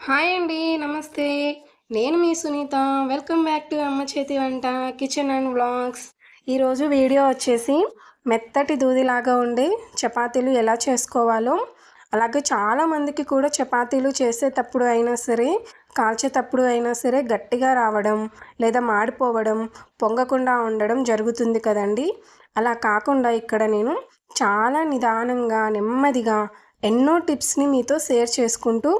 Hi అండి. నమస్తే. నేను మీ సునీత. వెల్కమ్ బ్యాక్ టు అమ్మ చేతి వంట కిచెన్ అండ్ వ్లాగ్స్. ఈరోజు వీడియో వచ్చేసి మెత్తటి దూదిలాగా ఉండే చపాతీలు ఎలా చేసుకోవాలో, అలాగే చాలామందికి కూడా చపాతీలు చేసేటప్పుడు అయినా సరే, కాల్చేటప్పుడు అయినా సరే గట్టిగా రావడం లేదా మాడిపోవడం, పొంగకుండా ఉండడం జరుగుతుంది కదండి. అలా కాకుండా ఇక్కడ నేను చాలా నిదానంగా, నెమ్మదిగా ఎన్నో టిప్స్ని మీతో షేర్ చేసుకుంటూ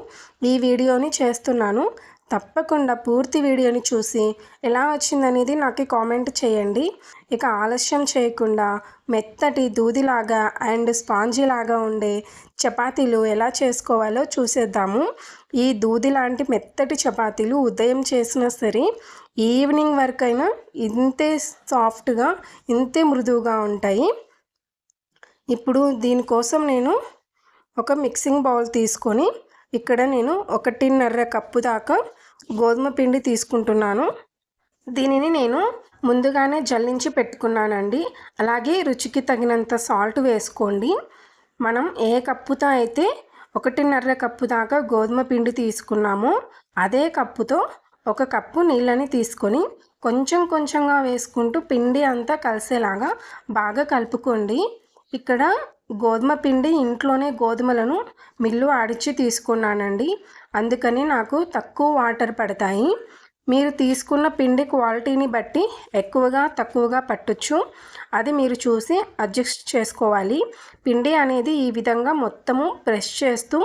ఈ వీడియోని చేస్తున్నాను. తప్పకుండా పూర్తి వీడియోని చూసి ఎలా వచ్చిందనేది నాకు కామెంట్ చేయండి. ఇక ఆలస్యం చేయకుండా మెత్తటి దూదిలాగా అండ్ స్పాంజీలాగా ఉండే చపాతీలు ఎలా చేసుకోవాలో చూసేద్దాము. ఈ దూది లాంటి మెత్తటి చపాతీలు ఉదయం చేసినా సరే ఈవినింగ్ వరకైనా ఇంతే సాఫ్ట్గా, ఇంతే మృదువుగా ఉంటాయి. ఇప్పుడు దీనికోసం నేను ఒక మిక్సింగ్ బౌల్ తీసుకొని ఇక్కడ నేను 1.5 కప్పు దాకా గోధుమ పిండి తీసుకుంటున్నాను. దీనిని నేను ముందుగానే జల్లించి పెట్టుకున్నానండి. అలాగే రుచికి తగినంత సాల్ట్ వేసుకోండి. మనం ఏ కప్పుతో అయితే 1.5 కప్పు దాకా గోధుమ పిండి తీసుకున్నామో అదే కప్పుతో 1 కప్పు నీళ్ళని తీసుకొని కొంచెం కొంచెంగా వేసుకుంటూ పిండి అంతా కలిసేలాగా బాగా కలుపుకోండి. ఇక్కడ గోధుమ పిండి ఇంట్లోనే గోధుమలను మిల్లు ఆడిచి తీసుకున్నానండి. అందుకని నాకు తక్కువ వాటర్ పడతాయి. మీరు తీసుకున్న పిండి క్వాలిటీని బట్టి ఎక్కువగా తక్కువగా పట్టొచ్చు. అది మీరు చూసి అడ్జస్ట్ చేసుకోవాలి. పిండి అనేది ఈ విధంగా మొత్తము ప్రెస్ చేస్తూ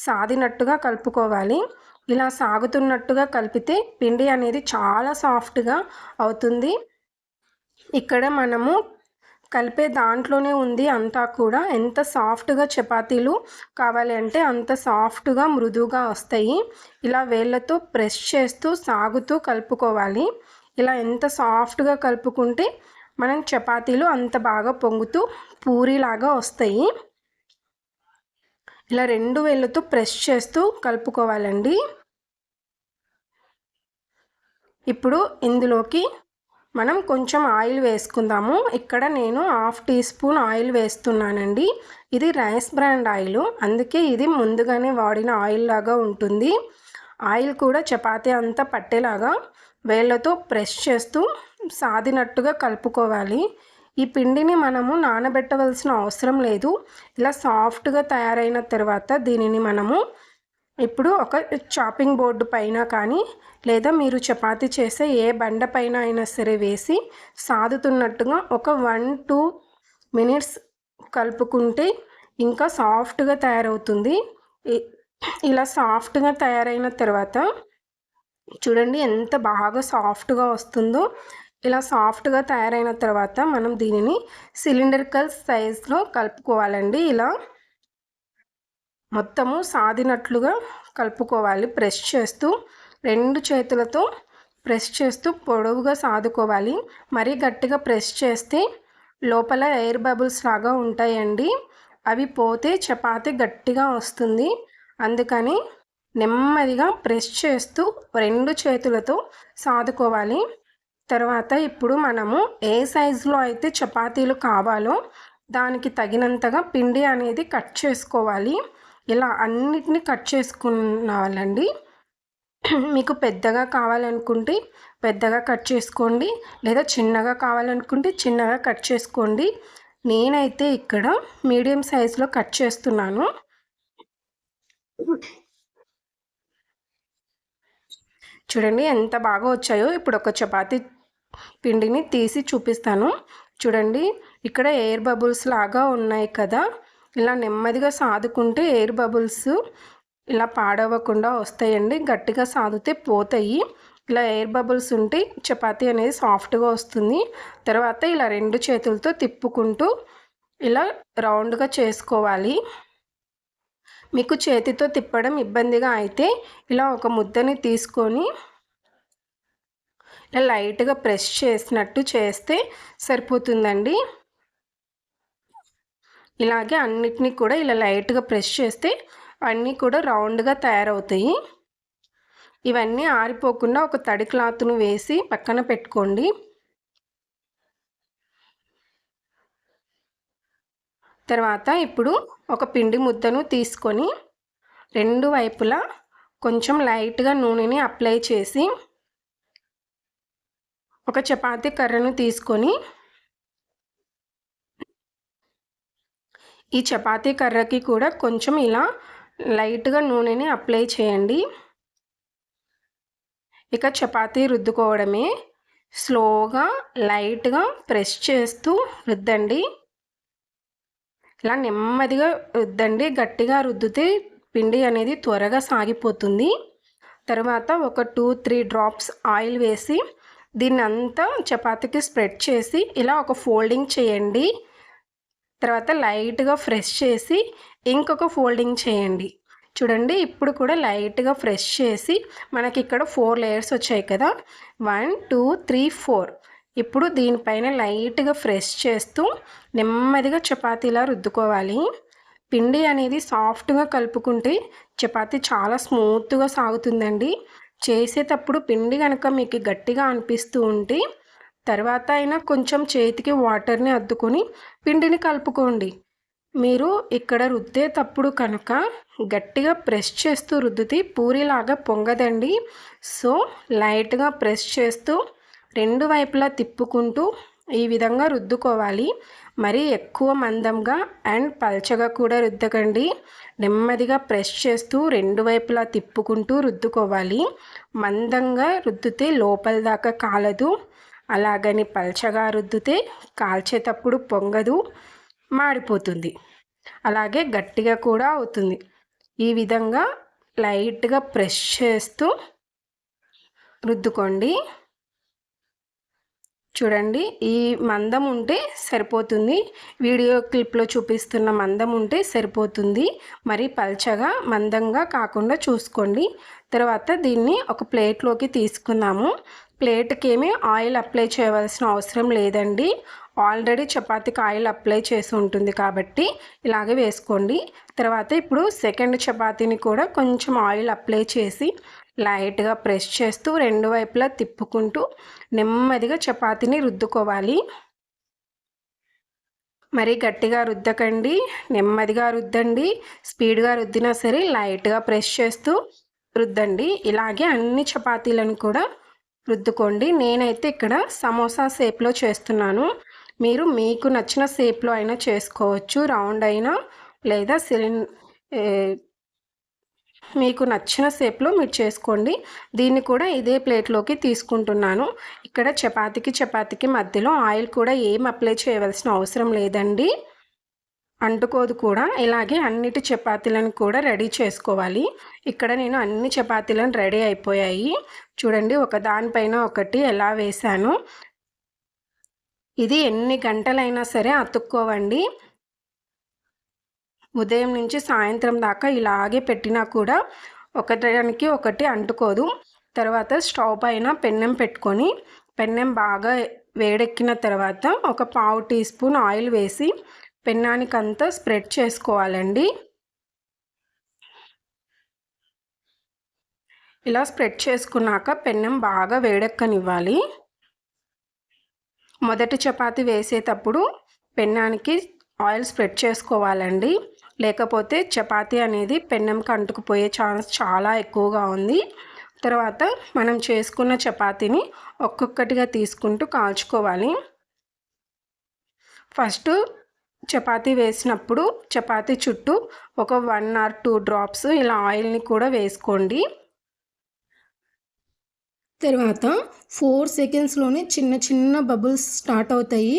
సాదినట్టుగా కలుపుకోవాలి. ఇలా సాగుతున్నట్టుగా కలిపితే పిండి అనేది చాలా సాఫ్ట్గా అవుతుంది. ఇక్కడ మనము కలిపే దాంట్లోనే ఉంది అంతా కూడా. ఎంత సాఫ్ట్గా చపాతీలు కావాలి అంటే అంత సాఫ్ట్గా మృదువుగా వస్తాయి. ఇలా వేళ్ళతో ప్రెస్ చేస్తూ సాగుతూ కలుపుకోవాలి. ఇలా ఎంత సాఫ్ట్గా కలుపుకుంటే మనం చపాతీలు అంత బాగా పొంగుతూ పూరీలాగా వస్తాయి. ఇలా 2 వేళ్ళతో ప్రెస్ చేస్తూ కలుపుకోవాలండి. ఇప్పుడు ఇందులోకి మనం కొంచెం ఆయిల్ వేసుకుందాము. ఇక్కడ నేను 1/2 టీ స్పూన్ ఆయిల్ వేస్తున్నానండి. ఇది రైస్ బ్రాండ్ ఆయిల్, అందుకే ఇది ముందుగానే వాడిన ఆయిల్ లాగా ఉంటుంది. ఆయిల్ కూడా చపాతీ అంతా పట్టేలాగా వేళ్ళతో ప్రెస్ చేస్తూ సాదినట్టుగా కలుపుకోవాలి. ఈ పిండిని మనము నానబెట్టవలసిన అవసరం లేదు. ఇలా సాఫ్ట్గా తయారైన తర్వాత దీనిని మనము ఇప్పుడు ఒక చాపింగ్ బోర్డు పైన కానీ లేదా మీరు చపాతీ చేసే ఏ బండ పైన అయినా సరే వేసి సాదుతున్నట్టుగా ఒక 1-2 మినిట్స్ కలుపుకుంటే ఇంకా సాఫ్ట్గా తయారవుతుంది. ఇలా సాఫ్ట్గా తయారైన తర్వాత చూడండి ఎంత బాగా సాఫ్ట్గా వస్తుందో. ఇలా సాఫ్ట్గా తయారైన తర్వాత మనం దీనిని సిలిండరికల్ సైజ్లో కలుపుకోవాలండి. ఇలా మొత్తము సాదినట్లుగా కలుపుకోవాలి. ప్రెస్ చేస్తూ 2 చేతులతో ప్రెస్ చేస్తూ పొడవుగా సాదుకోవాలి. మరీ గట్టిగా ప్రెస్ చేస్తే లోపల ఎయిర్ బబుల్స్ లాగా ఉంటాయండి. అవి పోతే చపాతీ గట్టిగా వస్తుంది. అందుకని నెమ్మదిగా ప్రెస్ చేస్తూ 2 చేతులతో సాదుకోవాలి. తర్వాత ఇప్పుడు మనము ఏ సైజులో అయితే చపాతీలు కావాలో దానికి తగినంతగా పిండి అనేది కట్ చేసుకోవాలి. ఇలా అన్నిటినీ కట్ చేసుకున్నాలండి. మీకు పెద్దగా కావాలనుకుంటే పెద్దగా కట్ చేసుకోండి, లేదా చిన్నగా కావాలనుకుంటే చిన్నగా కట్ చేసుకోండి. నేనైతే ఇక్కడ మీడియం సైజులో కట్ చేస్తున్నాను. చూడండి ఎంత బాగా వచ్చాయో. ఇప్పుడు ఒక చపాతీ పిండిని తీసి చూపిస్తాను. చూడండి ఇక్కడ ఎయిర్ బబుల్స్ లాగా ఉన్నాయి కదా. ఇలా నెమ్మదిగా సాదుకుంటే ఎయిర్ బబుల్స్ ఇలా పాడవకుండా వస్తాయండి. గట్టిగా సాదితే పోతాయి. ఇలా ఎయిర్ బబుల్స్ ఉంటే చపాతీ అనేది సాఫ్ట్గా వస్తుంది. తర్వాత ఇలా 2 చేతులతో తిప్పుకుంటూ ఇలా రౌండ్గా చేసుకోవాలి. మీకు చేతితో తిప్పడం ఇబ్బందిగా అయితే ఇలా ఒక ముద్దని తీసుకొని ఇలా లైట్గా ప్రెస్ చేసినట్టు చేస్తే సరిపోతుందండి. ఇలాగే అన్నిటినీ కూడా ఇలా లైట్గా ప్రెస్ చేస్తే అన్నీ కూడా రౌండ్గా తయారవుతాయి. ఇవన్నీ ఆరిపోకుండా ఒక తడి క్లాత్ను వేసి పక్కన పెట్టుకోండి. తర్వాత ఇప్పుడు ఒక పిండి ముద్దను తీసుకొని 2 వైపులా కొంచెం లైట్గా నూనెని అప్లై చేసి ఒక చపాతీ కర్రను తీసుకొని ఈ చపాతీ కర్రకి కూడా కొంచెం ఇలా లైట్గా నూనెని అప్లై చేయండి. ఇక చపాతీ రుద్దుకోవడమే. స్లోగా లైట్గా ప్రెస్ చేస్తూ రుద్దండి. ఇలా నెమ్మదిగా రుద్దండి. గట్టిగా రుద్దితే పిండి అనేది త్వరగా సాగిపోతుంది. తర్వాత ఒక 2-3 డ్రాప్స్ ఆయిల్ వేసి దీన్ని అంతా చపాతీకి స్ప్రెడ్ చేసి ఇలా ఒక ఫోల్డింగ్ చేయండి. తర్వాత లైట్గా ప్రెస్ చేసి ఇంకొక ఫోల్డింగ్ చేయండి. చూడండి, ఇప్పుడు కూడా లైట్గా ప్రెస్ చేసి మనకి ఇక్కడ 4 లేయర్స్ వచ్చాయి కదా, 1 2 3 4. ఇప్పుడు దీనిపైన లైట్గా ప్రెస్ చేస్తూ నెమ్మదిగా చపాతీలా రుద్దుకోవాలి. పిండి అనేది సాఫ్ట్గా కలుపుకుంటే చపాతీ చాలా స్మూత్గా సాగుతుందండి. చేసేటప్పుడు పిండి కనుక మీకు గట్టిగా అనిపిస్తూ ఉంటే తర్వాత అయినా కొంచెం చేతికి వాటర్ని అద్దుకొని పిండిని కలుపుకోండి. మీరు ఇక్కడ రుద్దేటప్పుడు కనుక గట్టిగా ప్రెస్ చేస్తూ రుద్దితే పూరిలాగా పొంగదండి. సో లైట్గా ప్రెస్ చేస్తూ 2 వైపులా తిప్పుకుంటూ ఈ విధంగా రుద్దుకోవాలి. మరీ ఎక్కువ మందంగా అండ్ పల్చగా కూడా రుద్దకండి. నెమ్మదిగా ప్రెస్ చేస్తూ 2 వైపులా తిప్పుకుంటూ రుద్దుకోవాలి. మందంగా రుద్దితే లోపల దాకా కాలదు. అలాగని పల్చగా రుద్దితే కాల్చేటప్పుడు పొంగదు, మాడిపోతుంది. అలాగే గట్టిగా కూడా అవుతుంది. ఈ విధంగా లైట్గా ప్రెస్ చేస్తూ రుద్దుకోండి. చూడండి, ఈ మందం ఉంటే సరిపోతుంది. వీడియో క్లిప్లో చూపిస్తున్న మందం ఉంటే సరిపోతుంది. మరి పల్చగా మందంగా కాకుండా చూసుకోండి. తర్వాత దీన్ని ఒక ప్లేట్లోకి తీసుకుందాము. ప్లేట్కి ఏమీ ఆయిల్ అప్లై చేయవలసిన అవసరం లేదండి. ఆల్రెడీ చపాతీకి ఆయిల్ అప్లై చేసి ఉంటుంది కాబట్టి ఇలాగే వేసుకోండి. తర్వాత ఇప్పుడు సెకండ్ చపాతీని కూడా కొంచెం ఆయిల్ అప్లై చేసి లైట్గా ప్రెస్ చేస్తూ 2 వైపులా తిప్పుకుంటూ నెమ్మదిగా చపాతీని రుద్దుకోవాలి. మరీ గట్టిగా రుద్దకండి, నెమ్మదిగా రుద్దండి. స్పీడ్గా రుద్దినా సరే లైట్గా ప్రెస్ చేస్తూ రుద్దండి. ఇలాగే అన్ని చపాతీలను కూడా రుద్దుకోండి. నేనైతే ఇక్కడ సమోసా షేప్లో చేస్తున్నాను. మీరు మీకు నచ్చిన షేప్లో అయినా చేసుకోవచ్చు. రౌండ్ అయినా లేదా మీకు నచ్చిన షేప్లో మీరు చేసుకోండి. దీన్ని కూడా ఇదే ప్లేట్లోకి తీసుకుంటున్నాను. ఇక్కడ చపాతీకి మధ్యలో ఆయిల్ కూడా ఏం అప్లై చేయవలసిన అవసరం లేదండి, అంటుకోదు కూడా. ఇలాగే అన్నిటి చపాతీలను కూడా రెడీ చేసుకోవాలి. ఇక్కడ నేను అన్ని చపాతీలను రెడీ అయిపోయాయి. చూడండి, ఒక దానిపైన ఒకటి ఎలా వేశాను. ఇది ఎన్ని గంటలైనా సరే అతుక్కోవండి. ఉదయం నుంచి సాయంత్రం దాకా ఇలాగే పెట్టినా కూడా ఒకదానికి ఒకటి అంటుకోదు. తర్వాత స్టవ్ పైన పెన్నం పెట్టుకొని పెన్నం బాగా వేడెక్కిన తర్వాత ఒక 1/2 టీ స్పూన్ ఆయిల్ వేసి పెన్నానికంతా స్ప్రెడ్ చేసుకోవాలండి. ఇలా స్ప్రెడ్ చేసుకున్నాక పెన్నం బాగా వేడెక్కనివ్వాలి. మొదటి చపాతీ వేసేటప్పుడు పెన్నానికి ఆయిల్ స్ప్రెడ్ చేసుకోవాలండి. లేకపోతే చపాతీ అనేది పెన్నంకి అంటుకుపోయే ఛాన్స్ చాలా ఎక్కువగా ఉంది. తర్వాత మనం చేసుకున్న చపాతీని ఒక్కొక్కటిగా తీసుకుంటూ కాల్చుకోవాలి. ఫస్ట్ చపాతీ వేసినప్పుడు చపాతీ చుట్టూ ఒక 1 or 2 డ్రాప్స్ ఇలా ఆయిల్ని కూడా వేసుకోండి. తర్వాత 4 సెకండ్స్లోనే చిన్న చిన్న బబుల్స్ స్టార్ట్ అవుతాయి.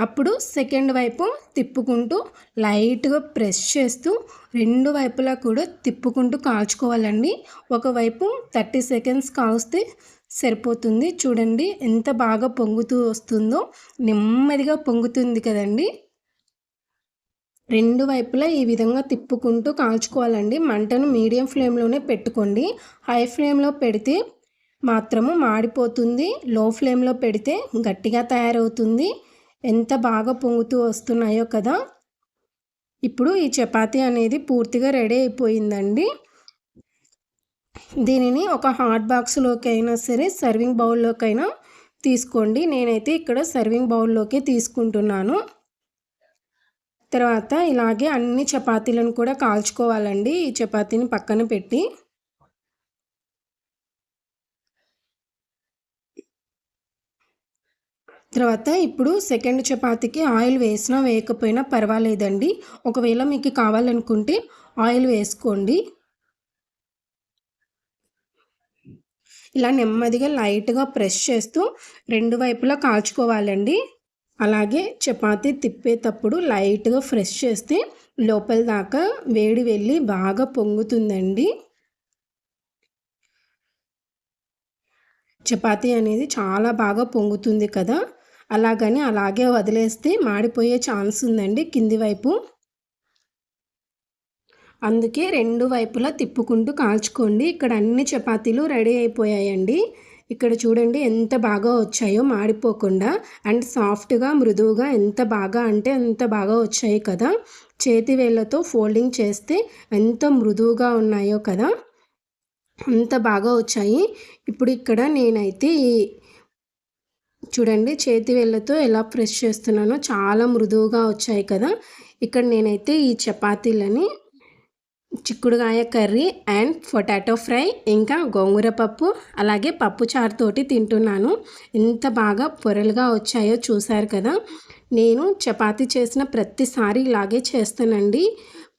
అప్పుడు సెకండ్ వైపు తిప్పుకుంటూ లైట్గా ప్రెస్ చేస్తూ 2 వైపులా కూడా తిప్పుకుంటూ కాల్చుకోవాలండి. ఒకవైపు 30 సెకండ్స్ కాల్స్తే సరిపోతుంది. చూడండి ఎంత బాగా పొంగుతూ వస్తుందో, నెమ్మదిగా పొంగుతుంది కదండి. 2 వైపులా ఈ విధంగా తిప్పుకుంటూ కాల్చుకోవాలండి. మంటను మీడియం ఫ్లేమ్లోనే పెట్టుకోండి. హై ఫ్లేమ్లో పెడితే మాత్రము మాడిపోతుంది. లో ఫ్లేమ్లో పెడితే గట్టిగా తయారవుతుంది. ఎంత బాగా పొంగుతూ వస్తున్నాయో కదా. ఇప్పుడు ఈ చపాతీ అనేది పూర్తిగా రెడీ అయిపోయిందండి. దీనిని ఒక హాట్ బాక్స్లోకి అయినా సరే సర్వింగ్ బౌల్లోకైనా తీసుకోండి. నేనైతే ఇక్కడ సర్వింగ్ బౌల్లోకి తీసుకుంటున్నాను. తర్వాత ఇలాగే అన్ని చపాతీలను కూడా కాల్చుకోవాలండి. ఈ చపాతీని పక్కన పెట్టి తర్వాత ఇప్పుడు సెకండ్ చపాతీకి ఆయిల్ వేసినా వేయకపోయినా పర్వాలేదండి. ఒకవేళ మీకు కావాలనుకుంటే ఆయిల్ వేసుకోండి. ఇలా నెమ్మదిగా లైట్గా ప్రెస్ చేస్తూ రెండు వైపులా కాల్చుకోవాలండి. అలాగే చపాతీ తిప్పేటప్పుడు లైట్గా ప్రెస్ చేస్తే లోపల దాకా వేడి వెళ్ళి బాగా పొంగుతుందండి. చపాతీ అనేది చాలా బాగా పొంగుతుంది కదా, అలాగని అలాగే వదిలేస్తే మాడిపోయే ఛాన్స్ ఉందండి కింది వైపు. అందుకే రెండు వైపులా తిప్పుకుంటూ కాల్చుకోండి. ఇక్కడ అన్ని చపాతీలు రెడీ అయిపోయాయండి. ఇక్కడ చూడండి ఎంత బాగా వచ్చాయో మాడిపోకుండా, అండ్ సాఫ్ట్గా మృదువుగా ఎంత బాగా అంటే అంత బాగా వచ్చాయి కదా. చేతి వేళ్ళతో ఫోల్డింగ్ చేస్తే ఎంత మృదువుగా ఉన్నాయో కదా, అంత బాగా వచ్చాయి. ఇప్పుడు ఇక్కడ నేనైతే చూడండి చేతి వేళ్ళతో ఎలా ప్రెస్ చేస్తున్నానో చాలా మృదువుగా వచ్చాయి కదా. ఇక్కడ నేనైతే ఈ చపాతీలని చిక్కుడుకాయ కర్రీ అండ్ పొటాటో ఫ్రై ఇంకా గోంగూర పప్పు అలాగే పప్పు చారుతోటి తింటున్నాను. ఎంత బాగా పొరలుగా వచ్చాయో చూశారు కదా. నేను చపాతీ చేసిన ప్రతిసారి ఇలాగే చేస్తానండి.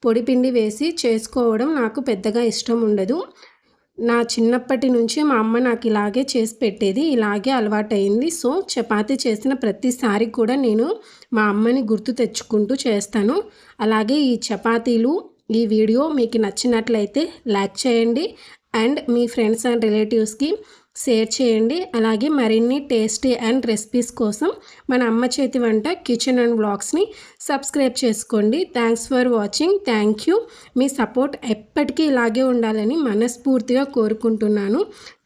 పొడి పిండి వేసి చేసుకోవడం నాకు పెద్దగా ఇష్టం ఉండదు. నా చిన్నప్పటి నుంచి మా అమ్మ నాకు ఇలాగే చేసి పెట్టేది, ఇలాగే అలవాటైంది. సో చపాతీ చేసిన ప్రతిసారి కూడా నేను మా అమ్మని గుర్తు తెచ్చుకుంటూ చేస్తాను. అలాగే ఈ చపాతీలు ఈ వీడియో మీకు నచ్చినట్లయితే లైక్ చేయండి అండ్ మీ ఫ్రెండ్స్ అండ్ రిలేటివ్స్కి షేర్ చేయండి. అలాగే మరిన్ని టేస్టీ అండ్ రెసిపీస్ కోసం మన అమ్మ చేతి వంట కిచెన్ అండ్ వ్లాగ్స్ని సబ్స్క్రైబ్ చేసుకోండి. Thanks for watching. Thank you. Me support ఎప్పటికీ ఇలాగే ఉండాలని మనస్ఫూర్తిగా కోరుకుంటున్నాను.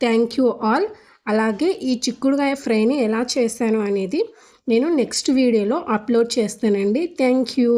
Thank you all. అలాగే ఈ చిక్కుడుకాయ ఫ్రైని ఎలా చేశాను అనేది నేను నెక్స్ట్ వీడియోలో అప్లోడ్ చేస్తానండి. Thank you.